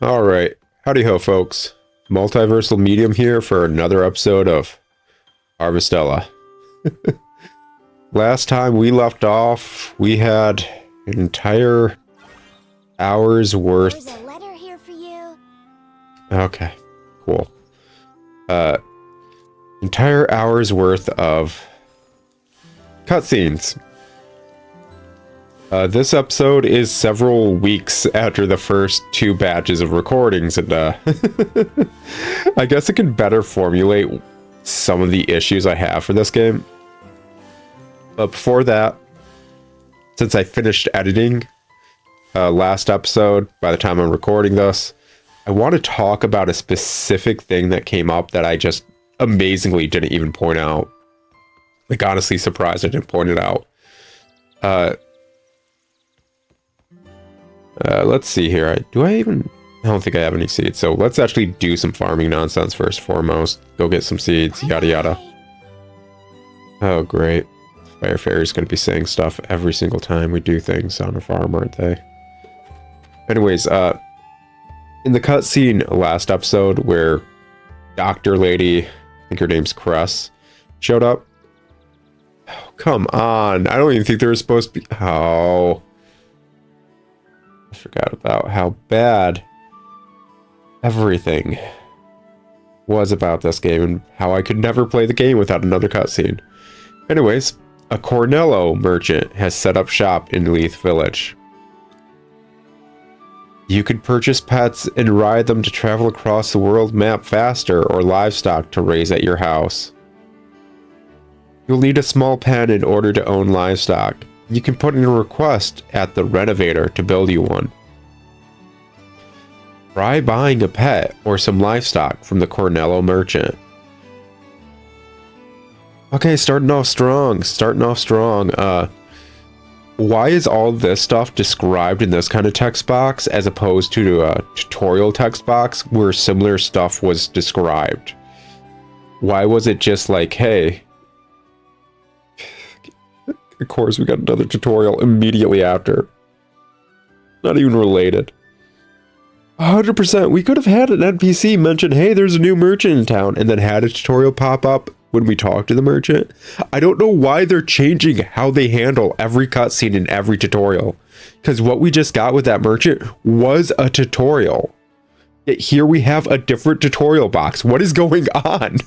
Alright, howdy ho folks. Multiversal Medium here for another episode of Harvestella. Last time we left off, we had an entire hour's worth. There's a letter here for you. Okay, cool. Entire hour's worth of cutscenes. This episode is several weeks after the first two batches of recordings, and I guess it can better formulate some of the issues I have for this game. But before that, since I finished editing last episode, by the time I'm recording this, I want to talk about a specific thing that came up that I just amazingly didn't even point out. Like, honestly surprised I didn't point it out. Let's see here. I don't think I have any seeds. So let's actually do some farming nonsense first and foremost. Go get some seeds, yada yada. Oh, great. Fire Fairy's going to be saying stuff every single time we do things on a farm, aren't they? Anyways, in the cutscene last episode where Dr. Lady, I think her name's Cress, showed up. Oh, come on. I don't even think they were supposed to be... Oh... I forgot about how bad everything was about this game and how I could never play the game without another cutscene. Anyways, a Cornello merchant has set up shop in Leith Village. You could purchase pets and ride them to travel across the world map faster, or livestock to raise at your house. You'll need a small pen in order to own livestock. You can put in a request at the Renovator to build you one. Try buying a pet or some livestock from the Cornello merchant. Okay, starting off strong. Why is all this stuff described in this kind of text box as opposed to a tutorial text box where similar stuff was described? Why was it just like, hey... Of course, we got another tutorial immediately after. Not even related. 100%, we could have had an NPC mention, hey, there's a new merchant in town, and then had a tutorial pop up when we talk to the merchant. I don't know why they're changing how they handle every cutscene in every tutorial. Because what we just got with that merchant was a tutorial. Yet here we have a different tutorial box. What is going on?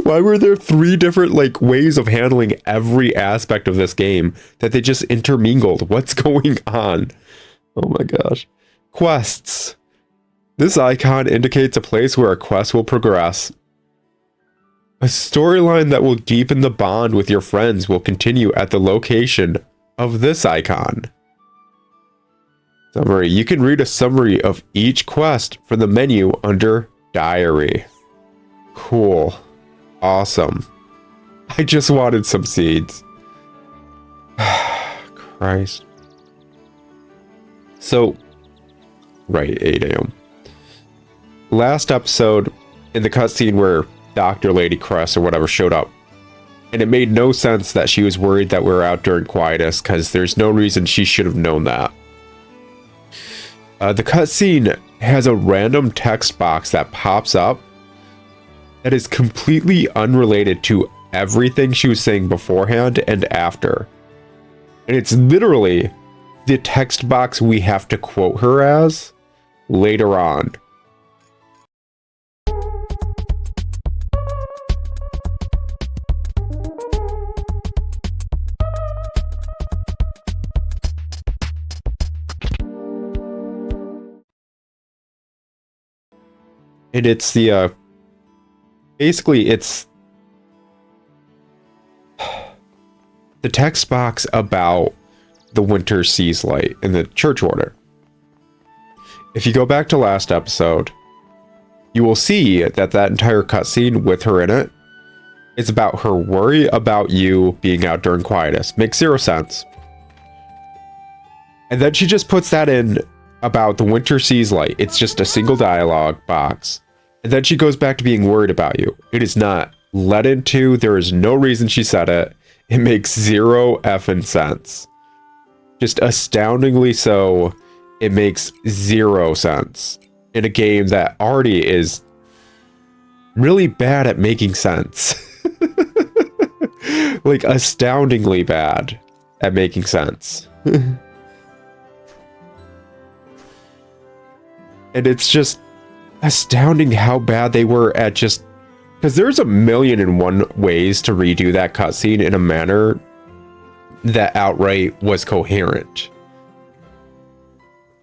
Why were there three different ways of handling every aspect of this game that they just intermingled? What's going on? Oh my gosh. Quests. This icon indicates a place where a quest will progress. A storyline that will deepen the bond with your friends will continue at the location of this icon. Summary. You can read a summary of each quest from the menu under Diary. Cool. Awesome. I just wanted some seeds. Christ. So, right, 8 a.m. Last episode, in the cutscene where Dr. Lady Cress or whatever showed up, and it made no sense that she was worried that we were out during quietus, because there's no reason she should have known that. The cutscene has a random text box that pops up that is completely unrelated to everything she was saying beforehand and after. And it's literally the text box we have to quote her as later on. And it's the, basically, it's the text box about the Winter Seas Light and the church order. If you go back to last episode, you will see that that entire cutscene with her in it is about her worry about you being out during quietus. Makes zero sense. And then she just puts that in about the Winter Seas Light. It's just a single dialogue box. And then she goes back to being worried about you. It is not led into. There is no reason she said it. It makes zero effing sense. Just astoundingly so, it makes zero sense. in a game that already is really bad at making sense. Like, astoundingly bad at making sense. And it's just astounding how bad they were at just... Because there's 1,000,001 ways to redo that cutscene in a manner that outright was coherent.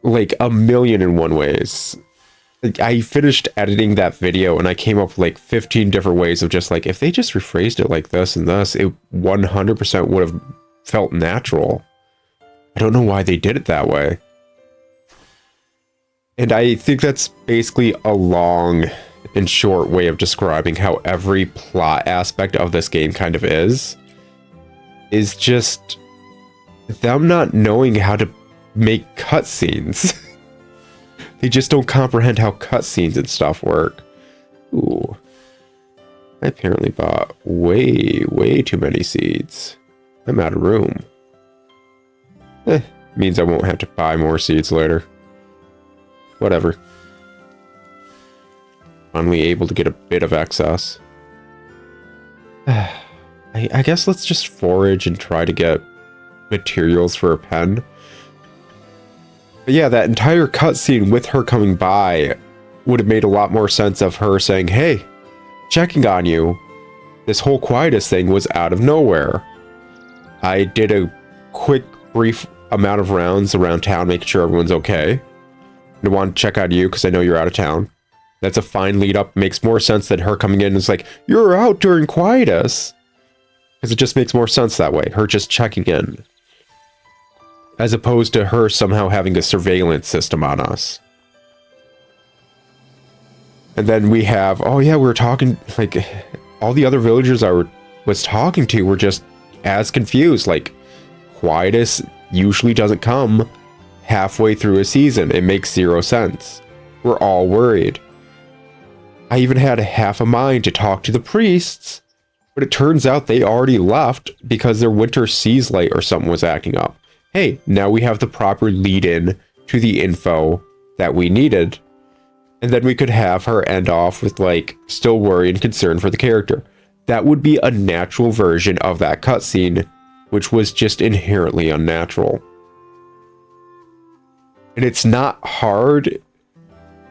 Like, 1,000,001 ways. Like, I finished editing that video and I came up with like 15 different ways of just like, if they just rephrased it like this and this, it 100% would have felt natural. I don't know why they did it that way. And I think that's basically a long and short way of describing how every plot aspect of this game kind of is just them not knowing how to make cutscenes. They just don't comprehend how cutscenes and stuff work. Ooh. I apparently bought way too many seeds. I'm out of room. Means I won't have to buy more seeds later. Whatever. Finally able to get a bit of excess. I guess let's just forage and try to get materials for a pen. But yeah, that entire cutscene with her coming by would have made a lot more sense of her saying, hey, checking on you. This whole quietus thing was out of nowhere. I did a quick, brief amount of rounds around town, making sure everyone's okay. I want to check on you because I know you're out of town. That's a fine lead up. Makes more sense than her coming in and it's like, you're out during quietus. Because it just makes more sense that way. Her just checking in. As opposed to her somehow having a surveillance system on us. And then we have, oh yeah, we were talking, like, all the other villagers I was talking to were just as confused. Like, quietus usually doesn't come halfway through a season. It makes zero sense. We're all worried. I even had half a mind to talk to the priests, but it turns out they already left because their winter seas light or something was acting up. Hey, now we have the proper lead-in to the info that we needed. And then we could have her end off with, like, still worry and concern for the character. That would be a natural version of that cutscene, which was just inherently unnatural. And it's not hard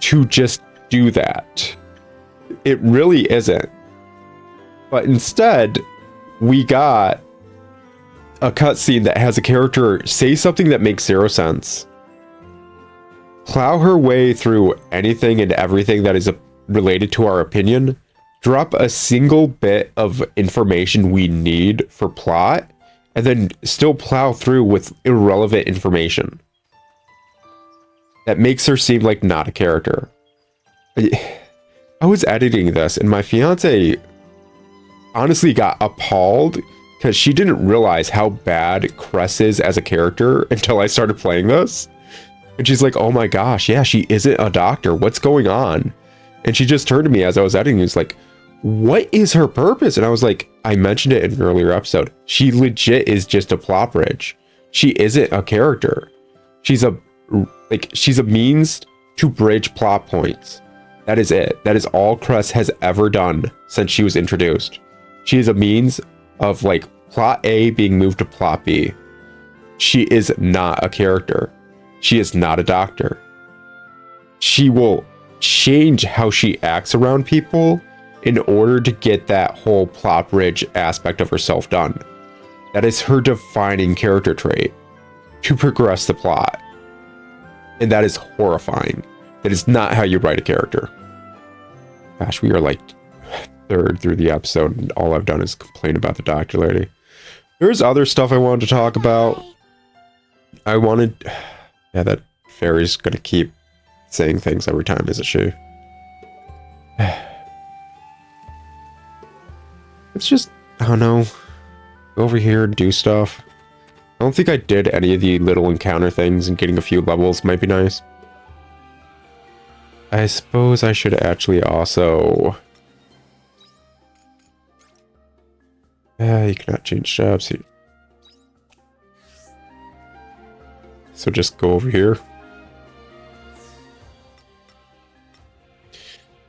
to just do that. It really isn't. But instead, we got a cutscene that has a character say something that makes zero sense, plow her way through anything and everything that is related to our opinion, drop a single bit of information we need for plot, and then still plow through with irrelevant information that makes her seem like not a character. I was editing this and my fiance honestly got appalled because she didn't realize how bad Cress is as a character until I started playing this. And she's like, oh my gosh, yeah, she isn't a doctor. What's going on? And she just turned to me as I was editing. It's like, what is her purpose? And I was like, I mentioned it in an earlier episode. She legit is just a plot bridge. She isn't a character. She's a means to bridge plot points. That is it. That is all Cress has ever done since she was introduced. She is a means of, like, plot A being moved to plot B. She is not a character. She is not a doctor. She will change how she acts around people in order to get that whole plot bridge aspect of herself done. That is her defining character trait to progress the plot. And that is horrifying. That is not how you write a character. Gosh, we are like third through the episode and all I've done is complain about the doctor lady. There's other stuff I wanted to talk about. Yeah, that fairy's gonna keep saying things every time, isn't she? It's just, I don't know, go over here and do stuff. I don't think I did any of the little encounter things, and getting a few levels might be nice. I suppose I should actually also... you cannot change jobs here. So just go over here.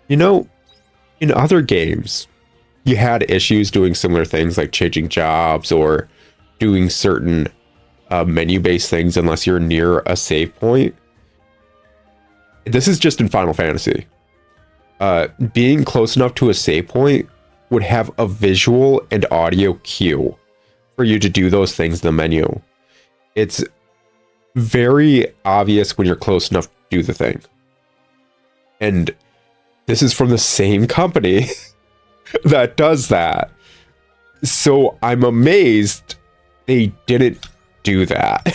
You know, in other games, you had issues doing similar things like changing jobs or doing certain menu-based things unless you're near a save point. This is just in Final Fantasy. Being close enough to a save point would have a visual and audio cue for you to do those things in the menu. It's very obvious when you're close enough to do the thing. And this is from the same company that does that. So I'm amazed they didn't do that.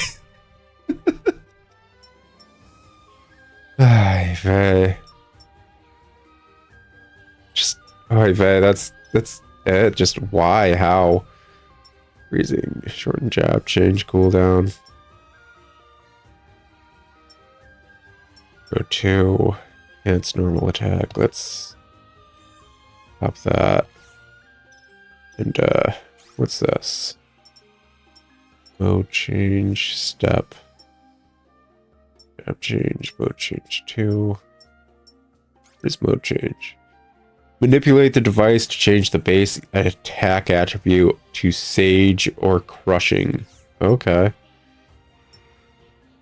Just, that's it. Just why, how? Freezing, shorten job, change cooldown. Go to enhance normal attack. Let's pop that. And what's this? Mode change, step. Job change, mode change 2. Where's mode change? Manipulate the device to change the base attack attribute to Sage or Crushing. Okay.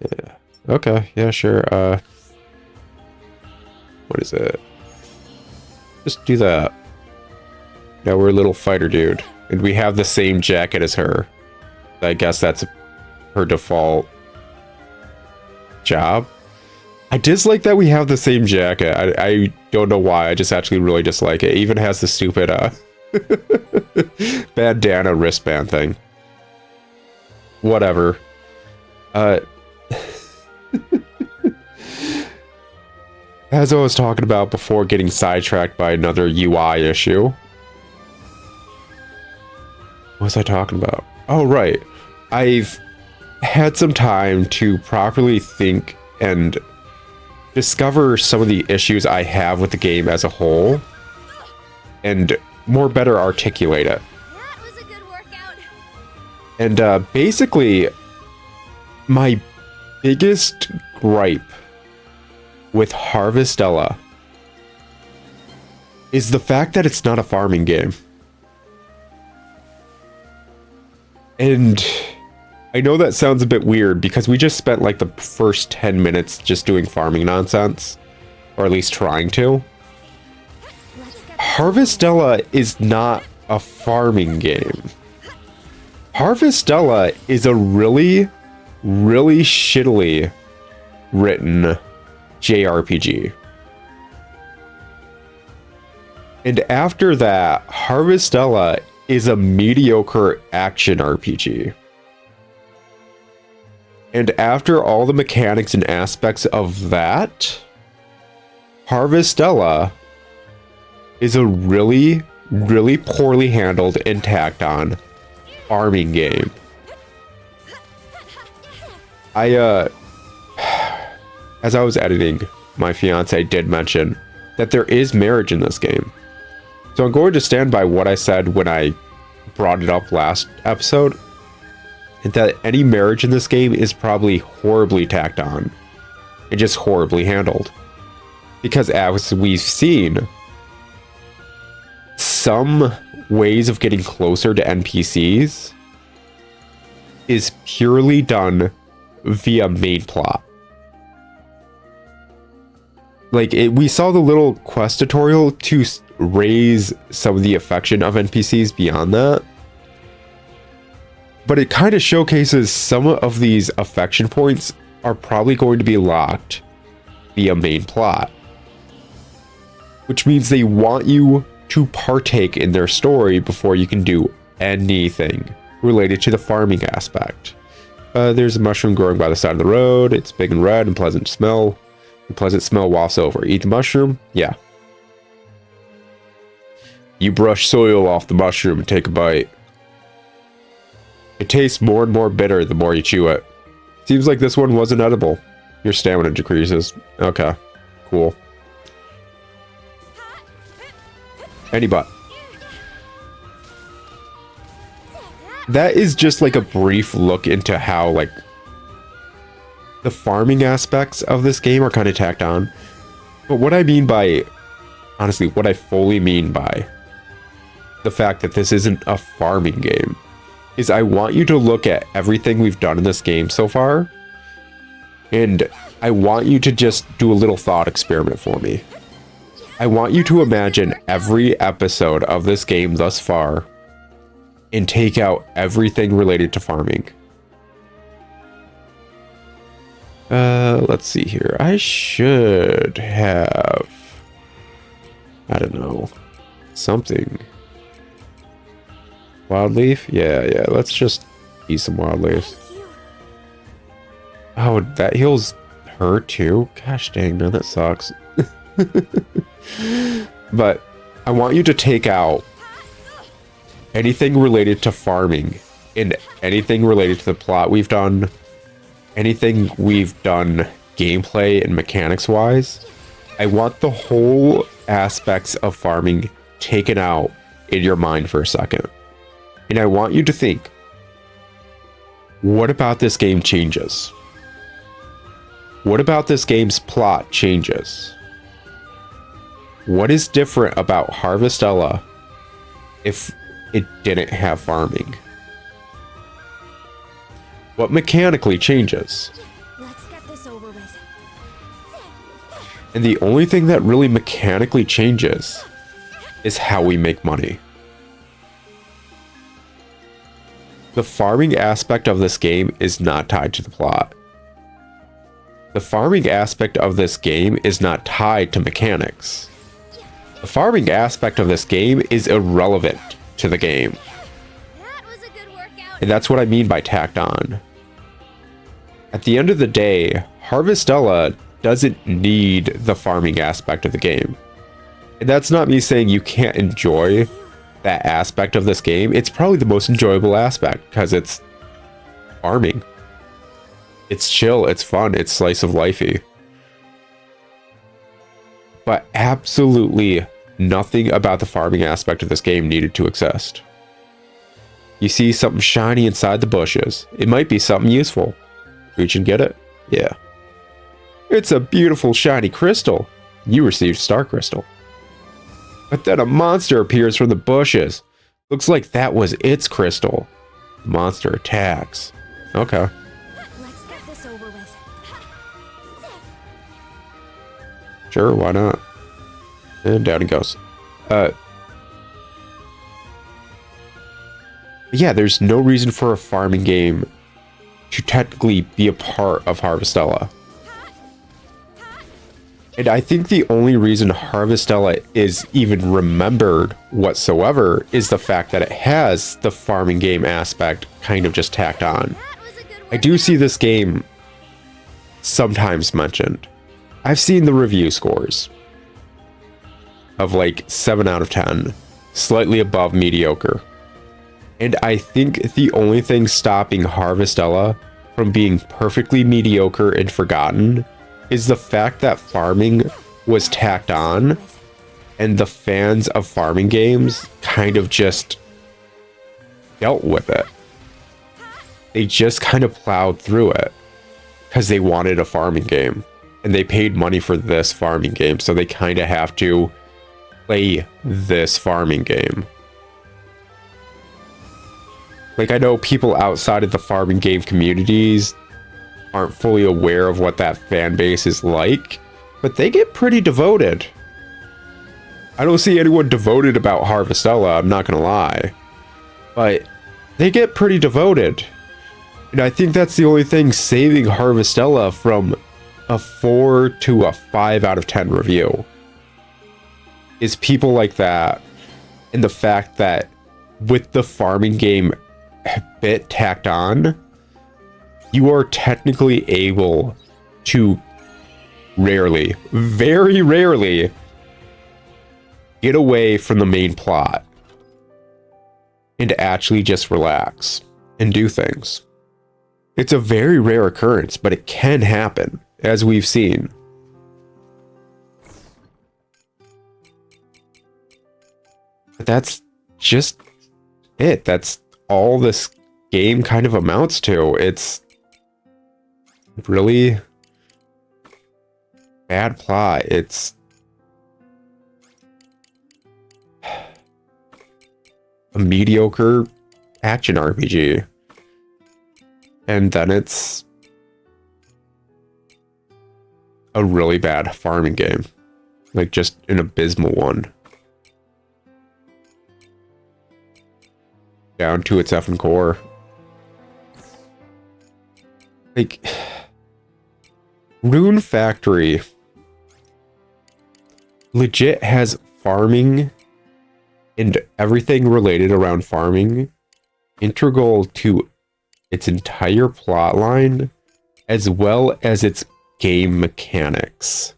Yeah. Okay, yeah, sure. What is it? Just do that. Now we're a little fighter dude. And we have the same jacket as her. I guess that's her default job. I dislike that we have the same jacket. I don't know why. I just actually really dislike it. It even has the stupid bandana wristband thing. Whatever. As I was talking about before getting sidetracked by another UI issue. What was I talking about? Oh, right. I've had some time to properly think and discover some of the issues I have with the game as a whole and more better articulate it. That was a good workout. And basically, my biggest gripe with Harvestella is the fact that it's not a farming game. And I know that sounds a bit weird because we just spent like the first 10 minutes just doing farming nonsense, or at least trying to. Harvestella is not a farming game. Harvestella is a really, really shittily written JRPG. And after that, Harvestella is a mediocre action RPG. And after all the mechanics and aspects of that, Harvestella is a really, really poorly handled and tacked on farming game. As I was editing, my fiance did mention that there is marriage in this game. So I'm going to stand by what I said when I brought it up last episode, that any marriage in this game is probably horribly tacked on and just horribly handled. Because as we've seen, some ways of getting closer to NPCs is purely done via main plot. Like, we saw the little quest tutorial to raise some of the affection of NPCs beyond that. But it kind of showcases some of these affection points are probably going to be locked via main plot. Which means they want you to partake in their story before you can do anything related to the farming aspect. There's a mushroom growing by the side of the road. It's big and red and pleasant to smell. The pleasant smell wafts over. Eat the mushroom? Yeah. You brush soil off the mushroom and take a bite. It tastes more and more bitter the more you chew it. Seems like this one wasn't edible. Your stamina decreases. Okay. Cool. Any butt. That is just like a brief look into how, like, the farming aspects of this game are kind of tacked on. But what I mean by honestly, what I fully mean by the fact that this isn't a farming game is I want you to look at everything we've done in this game so far, and I want you to just do a little thought experiment for me. I want you to imagine every episode of this game thus far and take out everything related to farming. Let's see here. I should have, I don't know, something. Wild leaf? Yeah, let's just eat some wild leaves. Oh, that heals her too? Gosh dang, man, that sucks. But I want you to take out anything related to farming and anything related to the plot we've done, anything we've done gameplay and mechanics wise. I want the whole aspects of farming taken out in your mind for a second. And I want you to think, what about this game changes? What about this game's plot changes? What is different about Harvestella if it didn't have farming? What mechanically changes? Let's get this over with. And the only thing that really mechanically changes is how we make money. The farming aspect of this game is not tied to the plot. The farming aspect of this game is not tied to mechanics. The farming aspect of this game is irrelevant to the game. That was a good workout. And that's what I mean by tacked on. At the end of the day, Harvestella doesn't need the farming aspect of the game. And that's not me saying you can't enjoy that aspect of this game. It's probably the most enjoyable aspect because it's farming. It's chill, it's fun, it's slice of lifey. But absolutely nothing about the farming aspect of this game needed to exist. You see something shiny inside the bushes. It might be something useful. Reach and get it? Yeah. It's a beautiful shiny crystal. You received star crystal. But then a monster appears from the bushes. Looks like that was its crystal. The monster attacks. Okay. Let's get this over with. Sure, why not? And down it goes. Yeah, there's no reason for a farming game to technically be a part of Harvestella. And I think the only reason Harvestella is even remembered whatsoever is the fact that it has the farming game aspect kind of just tacked on. That was a good I do see this game sometimes mentioned. I've seen the review scores of like 7 out of 10, slightly above mediocre. And I think the only thing stopping Harvestella from being perfectly mediocre and forgotten is the fact that farming was tacked on, and the fans of farming games kind of just dealt with it. They just kind of plowed through it because they wanted a farming game, and they paid money for this farming game, so they kind of have to play this farming game. Like, I know people outside of the farming game communities aren't fully aware of what that fan base is like, but they get pretty devoted. I don't see anyone devoted about Harvestella, I'm not gonna lie. But they get pretty devoted. And I think that's the only thing saving Harvestella from a 4 to a 5 out of 10 review. Is people like that, and the fact that with the farming game bit tacked on, you are technically able to rarely, very rarely, get away from the main plot and actually just relax and do things. It's a very rare occurrence, but it can happen, as we've seen. But that's just it. That's all this game kind of amounts to. It's really bad plot. It's a mediocre action RPG. And then it's a really bad farming game. Like, just an abysmal one. Down to its effing core. Like, Rune Factory legit has farming and everything related around farming integral to its entire plot line, as well as its game mechanics.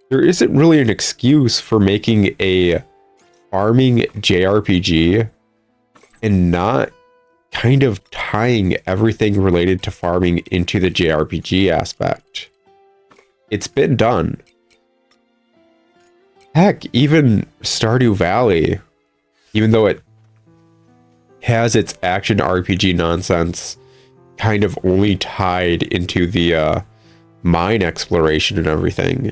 There isn't really an excuse for making a farming JRPG and not kind of tying everything related to farming into the JRPG aspect. It's been done. Heck, even Stardew Valley, even though it has its action RPG nonsense kind of only tied into the mine exploration and everything,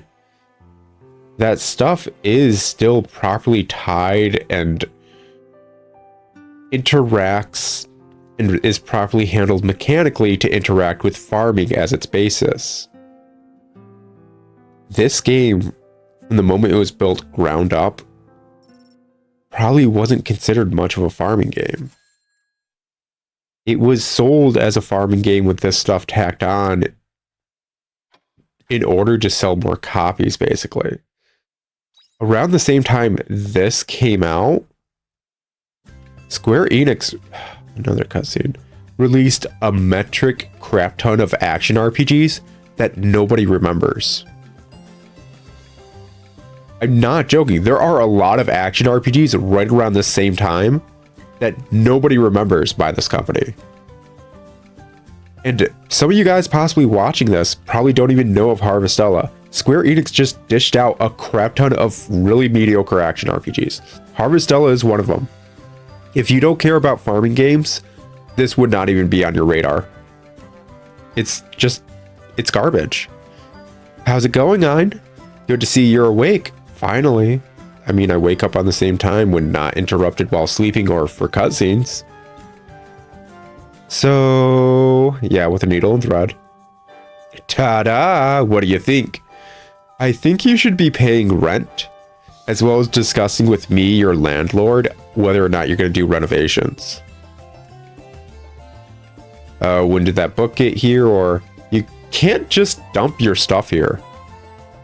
that stuff is still properly tied and interacts and is properly handled mechanically to interact with farming as its basis. This game, from the moment it was built ground up, probably wasn't considered much of a farming game. It was sold as a farming game with this stuff tacked on in order to sell more copies, basically. Around the same time this came out, Square Enix, another cutscene, released a metric crap ton of action RPGs that nobody remembers. I'm not joking. There are a lot of action RPGs right around the same time that nobody remembers by this company. And some of you guys possibly watching this probably don't even know of Harvestella. Square Enix just dished out a crap ton of really mediocre action RPGs. Harvestella is one of them. If you don't care about farming games, this would not even be on your radar. It's garbage. How's it going, Ein? Good to see you're awake. Finally. I mean, I wake up on the same time when not interrupted while sleeping or for cutscenes. So, yeah, with a needle and thread. Ta-da! What do you think? I think you should be paying rent, as well as discussing with me, your landlord, whether or not you're going to do renovations. When did that book get here? Or you can't just dump your stuff here.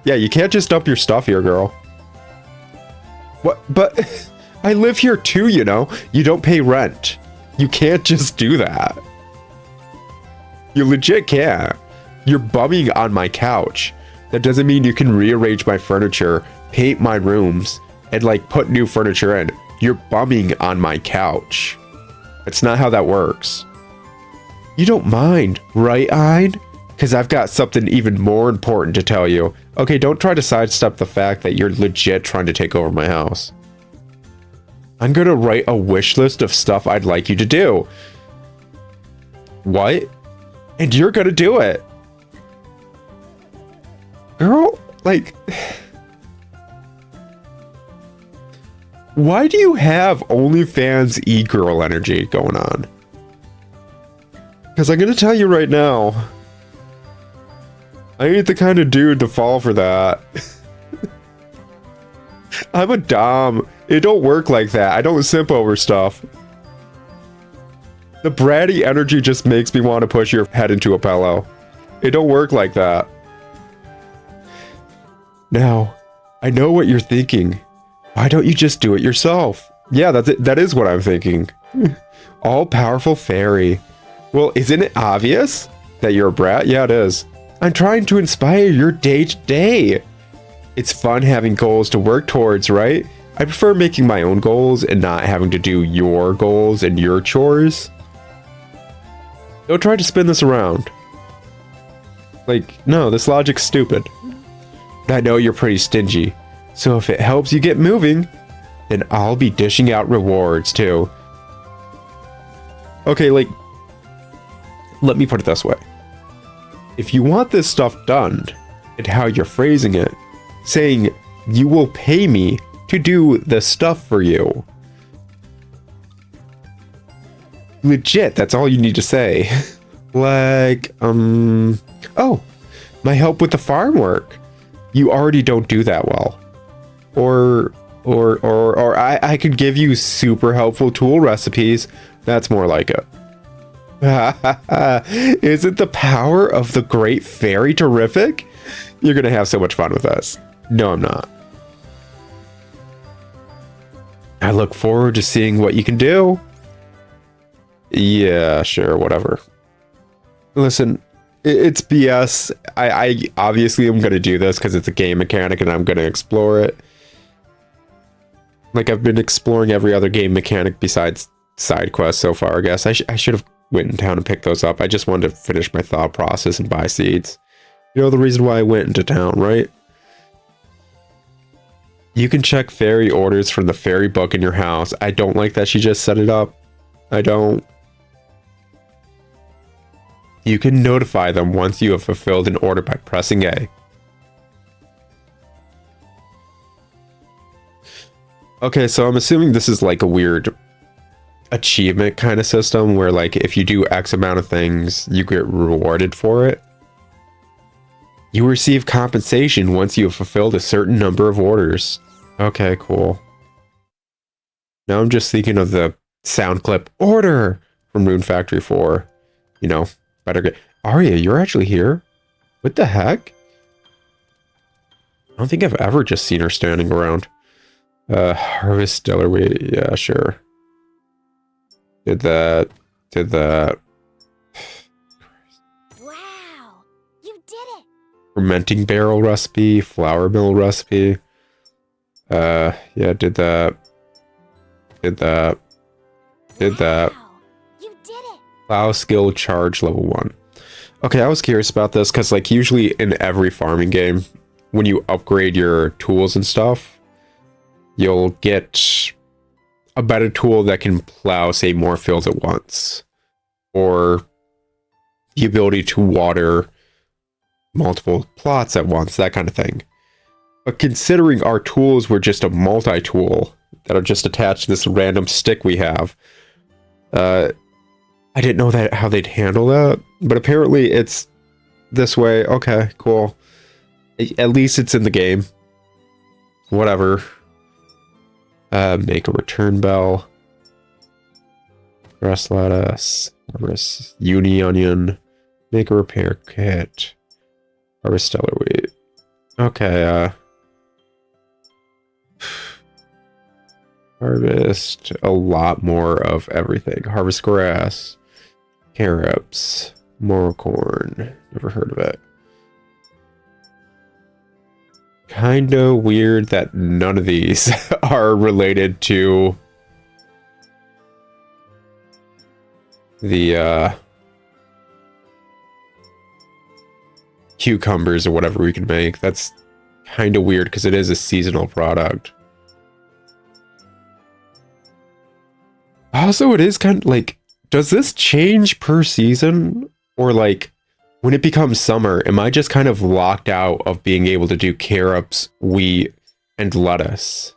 Yeah, you can't just dump your stuff here, girl. What? But I live here too, you know. You don't pay rent. You can't just do that. You legit can't. You're bumming on my couch. That doesn't mean you can rearrange my furniture, paint my rooms, and like put new furniture in. You're bumming on my couch. That's not how that works. You don't mind, right, Ein? Because I've got something even more important to tell you. Okay, don't try to sidestep the fact that you're legit trying to take over my house. I'm gonna write a wish list of stuff I'd like you to do. What? And you're gonna do it. Girl, like... Why do you have OnlyFans e-girl energy going on? Because I'm gonna tell you right now, I ain't the kind of dude to fall for that. I'm a dom. It don't work like that. I don't simp over stuff. The bratty energy just makes me want to push your head into a pillow. It don't work like that. Now, I know what you're thinking. Why don't you just do it yourself? Yeah, that's it. That is what I'm thinking. All-powerful fairy. Well, isn't it obvious that you're a brat? Yeah, it is. I'm trying to inspire your day-to-day. It's fun having goals to work towards, right? I prefer making my own goals and not having to do your goals and your chores. Don't try to spin this around. Like, no, this logic's stupid. I know you're pretty stingy, so if it helps you get moving, then I'll be dishing out rewards too. Okay, like, let me put it this way. If you want this stuff done, and how you're phrasing it, saying you will pay me to do the stuff for you, Legit, that's all you need to say. Like, oh, my help with the farm work. You already don't do that well. Or I could give you super helpful tool recipes. That's more like it. Isn't the power of the great fairy terrific? You're gonna have so much fun with us. No, I'm not. I look forward to seeing what you can do. Yeah, sure, whatever. Listen, it's BS. I obviously am gonna do this because it's a game mechanic and I'm gonna explore it. Like, I've been exploring every other game mechanic besides side quests so far, I guess. I should have went in town and picked those up. I just wanted to finish my thought process and buy seeds. You know the reason why I went into town, right? You can check fairy orders from the fairy book in your house. I don't like that she just set it up. I don't. You can notify them once you have fulfilled an order by pressing A. Okay, so I'm assuming this is like a weird achievement kind of system where, like, if you do X amount of things, you get rewarded for it. You receive compensation once you have fulfilled a certain number of orders. Okay, cool. Now I'm just thinking of the sound clip order from Rune Factory 4. You know, better get... Arya, you're actually here? What the heck? I don't think I've ever just seen her standing around. Harvestella, wait, yeah, sure. Did that. Wow, you did it. Fermenting barrel recipe, flour mill recipe. Yeah, did that. Wow, you did it. Plow skill charge level 1. Okay, I was curious about this because, like, usually in every farming game, when you upgrade your tools and stuff, you'll get a better tool that can plow, say, more fields at once. Or the ability to water multiple plots at once, that kind of thing. But considering our tools were just a multi-tool that are just attached to this random stick we have, I didn't know that how they'd handle that. But apparently it's this way. Okay, cool. At least it's in the game. Whatever. Make a return bell. Grass lettuce. Harvest uni onion. Make a repair kit. Harvestella wheat. Okay, harvest a lot more of everything. Harvest grass. Carrots. More corn. Never heard of it. Kinda weird that none of these are related to the cucumbers or whatever we can make. That's kinda weird because it is a seasonal product. Also, it is kind of like, does this change per season? Or, like, when it becomes summer, am I just kind of locked out of being able to do carrots, wheat, and lettuce?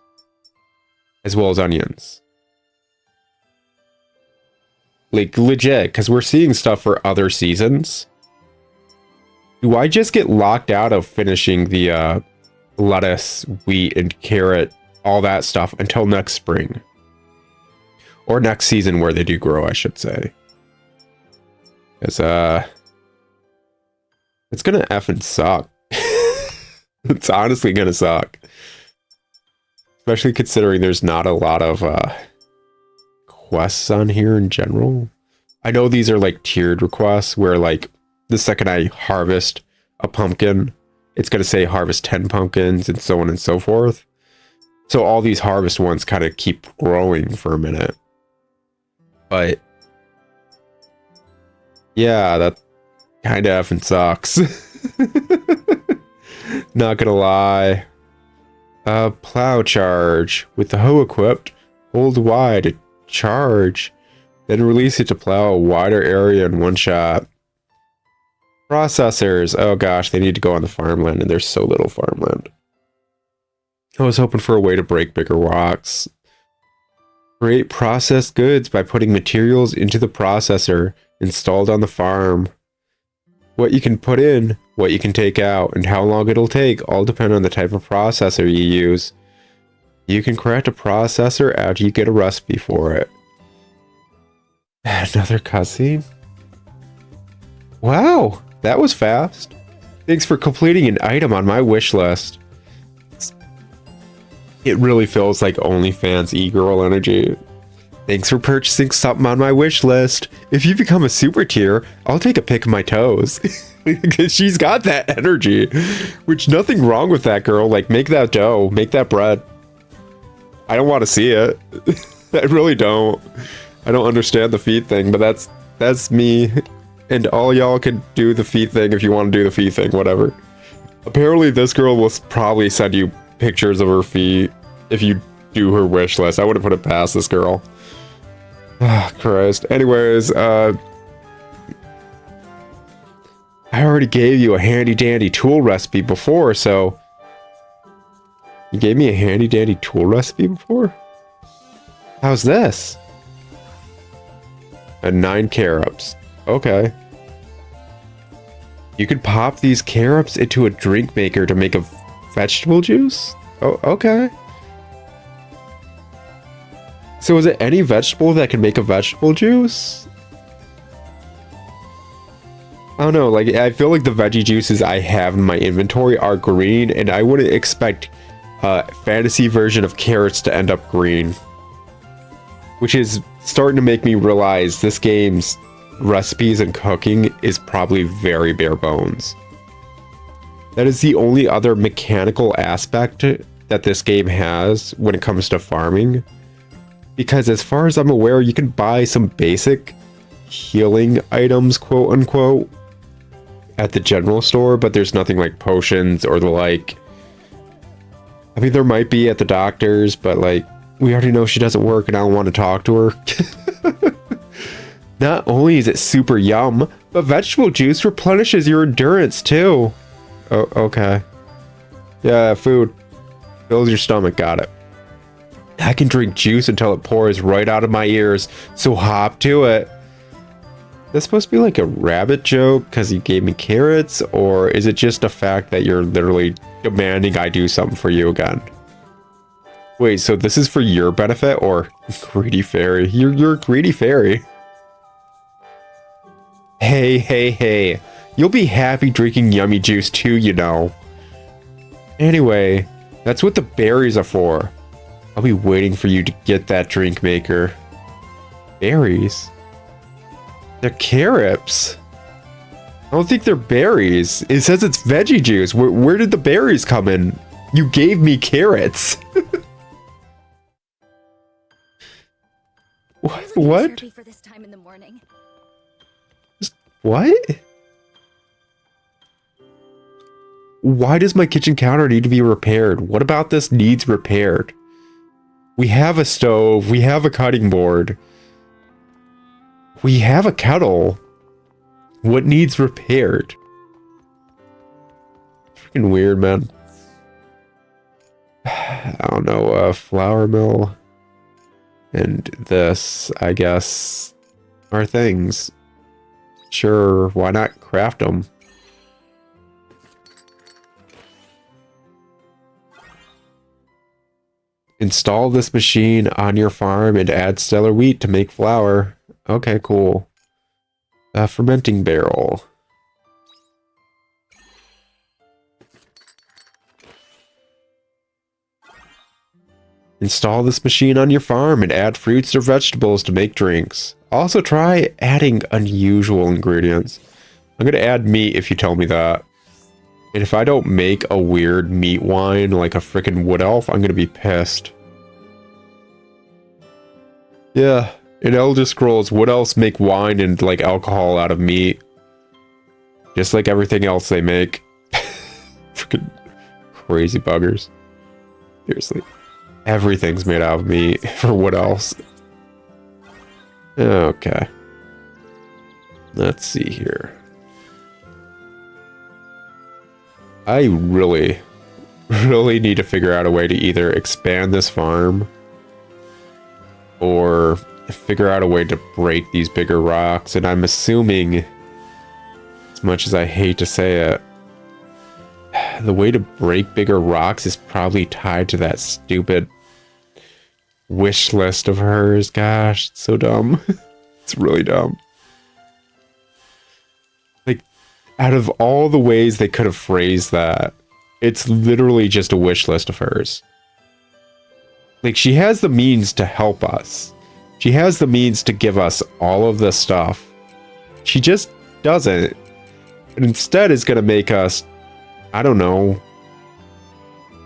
As well as onions. Like, legit, because we're seeing stuff for other seasons. Do I just get locked out of finishing the lettuce, wheat, and carrot, all that stuff, until next spring? Or next season where they do grow, I should say. Because, it's gonna effing suck. It's honestly gonna suck. Especially considering there's not a lot of quests on here in general. I know these are like tiered requests where, like, the second I harvest a pumpkin, it's gonna say harvest 10 pumpkins and so on and so forth. So all these harvest ones kind of keep growing for a minute. But yeah, that kind of effing sucks. Not gonna lie. Plow charge. With the hoe equipped, hold Y to charge, then release it to plow a wider area in one shot. Processors. Oh gosh, they need to go on the farmland, and there's so little farmland. I was hoping for a way to break bigger rocks. Create processed goods by putting materials into the processor installed on the farm. What you can put in, what you can take out, and how long it'll take all depend on the type of processor you use. You can craft a processor after you get a recipe for it. Another cutscene? Wow, that was fast. Thanks for completing an item on my wish list. It really feels like OnlyFans e-girl energy. Thanks for purchasing something on my wish list. If you become a super tier, I'll take a pic of my toes. Because she's got that energy. Which, nothing wrong with that, girl. Like, make that dough. Make that bread. I don't want to see it. I really don't. I don't understand the feet thing, but that's me. And all y'all can do the feet thing if you want to do the feet thing, whatever. Apparently, this girl will probably send you pictures of her feet if you do her wish list. I wouldn't put it past this girl. Ah, Christ. Anyways, I already gave you a handy dandy tool recipe before, so... You gave me a handy dandy tool recipe before? How's this? And 9 carrots. Okay. You could pop these carrots into a drink maker to make a vegetable juice? Oh, okay. So is it any vegetable that can make a vegetable juice? I don't know, like, I feel like the veggie juices I have in my inventory are green, and I wouldn't expect a fantasy version of carrots to end up green. Which is starting to make me realize this game's recipes and cooking is probably very bare bones. That is the only other mechanical aspect that this game has when it comes to farming. Because as far as I'm aware, you can buy some basic healing items, quote unquote, at the general store, but there's nothing like potions or the like. I mean, there might be at the doctor's, but like, we already know she doesn't work and I don't want to talk to her. Not only is it super yum, but vegetable juice replenishes your endurance too. Oh, okay. Yeah, food. Fills your stomach, got it. I can drink juice until it pours right out of my ears, so hop to it. That's supposed to be like a rabbit joke because you gave me carrots, or is it just a fact that you're literally demanding I do something for you again? Wait, so this is for your benefit, or greedy fairy? You're a greedy fairy. Hey, hey, hey. You'll be happy drinking yummy juice too, you know. Anyway, that's what the berries are for. I'll be waiting for you to get that drink maker. Berries? They're carrots. I don't think they're berries. It says it's veggie juice. Where did the berries come in? You gave me carrots. What? For this time in the morning. What? Why does my kitchen counter need to be repaired? What about this needs repaired? We have a stove. We have a cutting board. We have a kettle. What needs repaired? Freaking weird, man. I don't know, a flour mill and this, I guess, are things. Sure, why not craft them? Install this machine on your farm and add stellar wheat to make flour. Okay, cool. A fermenting barrel. Install this machine on your farm and add fruits or vegetables to make drinks. Also try adding unusual ingredients. I'm going to add meat if you tell me that. And if I don't make a weird meat wine like a freaking wood elf, I'm going to be pissed. Yeah, in Elder Scrolls, wood elves make wine and like alcohol out of meat. Just like everything else they make. Freaking crazy buggers. Seriously. Everything's made out of meat for wood elves. Okay. Let's see here. I really need to figure out a way to either expand this farm or figure out a way to break these bigger rocks. And I'm assuming, as much as I hate to say it, the way to break bigger rocks is probably tied to that stupid wish list of hers. Gosh, it's so dumb. It's really dumb. Like, out of all the ways they could have phrased that, it's literally just a wish list of hers. Like, she has the means to help us. She has the means to give us all of this stuff. She just doesn't. And instead is going to make us, I don't know,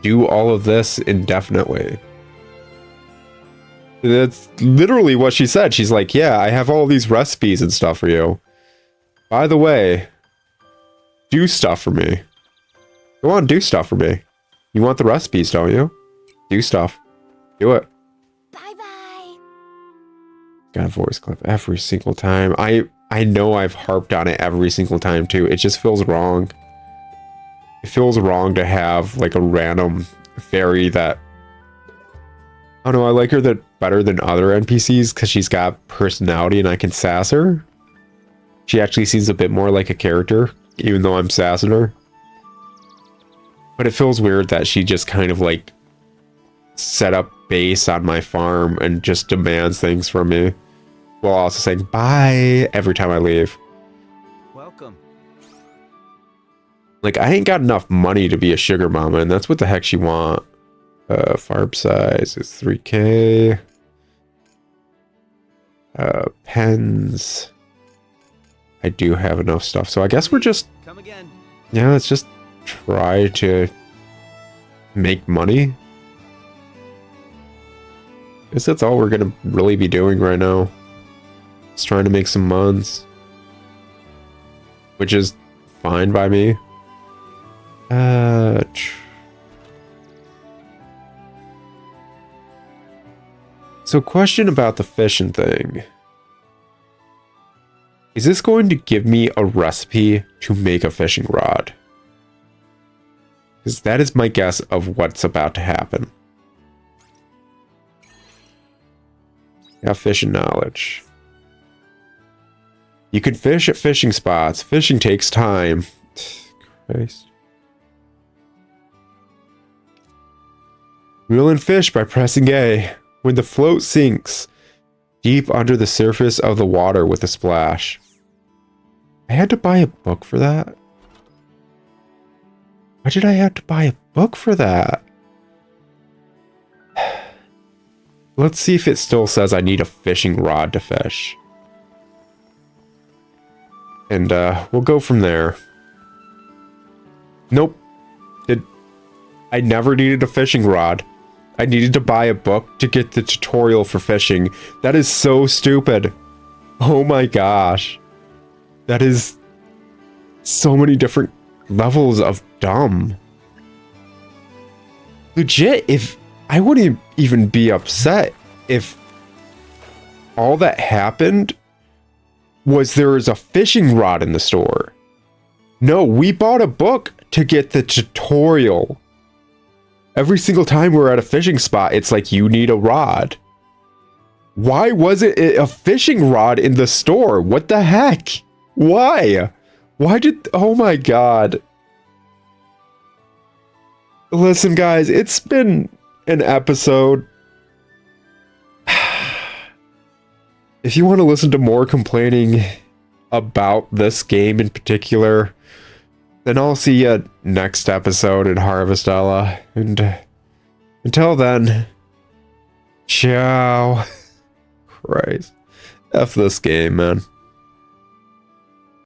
do all of this indefinitely. That's literally what she said. She's like, yeah, I have all these recipes and stuff for you. By the way, do stuff for me. Go on, do stuff for me. You want the recipes, don't you? Do stuff. Do it. Bye-bye. Got a voice clip every single time. I know I've harped on it every single time too. It just feels wrong. It feels wrong to have like a random fairy that, I don't know, I like her better than other NPCs because she's got personality and I can sass her. She actually seems a bit more like a character, even though I'm sassing her. But it feels weird that she just kind of like set up base on my farm and just demands things from me, while also saying bye every time I leave. Welcome. Like, I ain't got enough money to be a sugar mama, and that's what the heck she want. Farm size is 3K. Pens. I do have enough stuff, so I guess we're just... Come again. Yeah, let's just try to make money. I guess that's all we're gonna really be doing right now. Just trying to make some muns. Which is fine by me. So question about the fishing thing. Is this going to give me a recipe to make a fishing rod? Because that is my guess of what's about to happen. Yeah, fishing knowledge. You can fish at fishing spots. Fishing takes time. Christ. Reel in fish by pressing A. When the float sinks deep under the surface of the water with a splash. I had to buy a book for that? Why did I have to buy a book for that? Let's see if it still says I need a fishing rod to fish. And we'll go from there. Nope. I never needed a fishing rod. I needed to buy a book to get the tutorial for fishing. That is so stupid. Oh my gosh. That is so many different levels of dumb. Legit, if I wouldn't even be upset if all that happened was there was a fishing rod in the store. No, we bought a book to get the tutorial. Every single time we're at a fishing spot, it's like, you need a rod. Why wasn't it a fishing rod in the store? What the heck? Why? Why did... Oh my god. Listen, guys, it's been an episode. If you want to listen to more complaining about this game in particular, then I'll see you next episode in Harvestella. And until then, ciao. Christ. F this game, man.